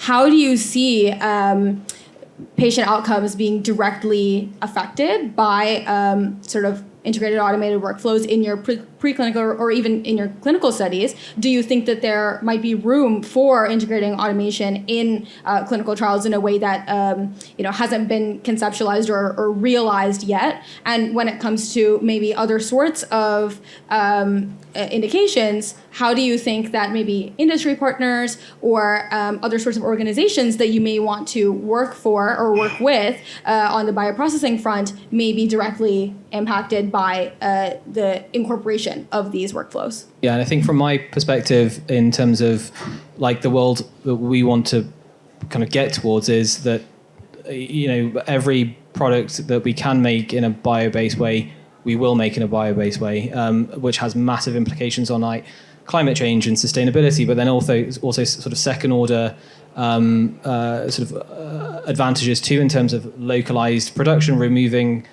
how do you see patient outcomes being directly affected by sort of integrated automated workflows in your preclinical or even in your clinical studies? Do you think that there might be room for integrating automation in clinical trials in a way that hasn't been conceptualized or realized yet? And when it comes to maybe other sorts of indications, how do you think that maybe industry partners or other sorts of organizations that you may want to work for or work with on the bioprocessing front may be directly impacted by the incorporation of these workflows? Yeah, and I think from my perspective, in terms of like the world that we want to kind of get towards, is that every product that we can make in a bio-based way, we will make in a bio-based way, which has massive implications on like climate change and sustainability, but then also sort of second order advantages too, in terms of localized production, removing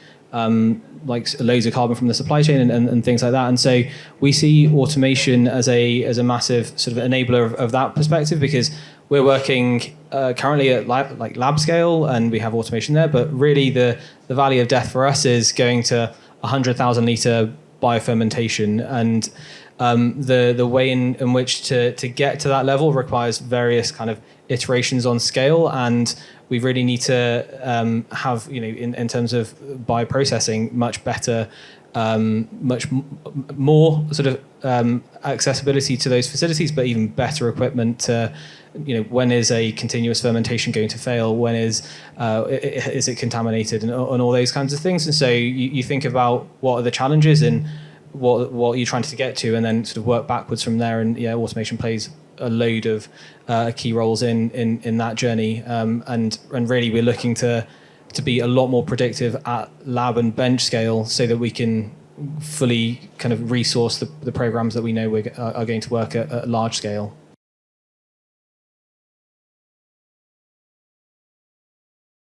like loads of carbon from the supply chain and things like that. And so we see automation as a massive sort of enabler of that perspective, because we're working currently at lab scale and we have automation there, but really the valley of death for us is going to 100,000 litre biofermentation, and the way in which to get to that level requires various kind of iterations on scale, and we really need to have, in terms of bioprocessing, much better, much more sort of accessibility to those facilities, but even better equipment to, when is a continuous fermentation going to fail? When is it contaminated, and all those kinds of things? And so you think about what are the challenges and what you're trying to get to, and then sort of work backwards from there. And automation plays a load of key roles in that journey. And really we're looking to be a lot more predictive at lab and bench scale, so that we can fully kind of resource the programs that we know are going to work at large scale.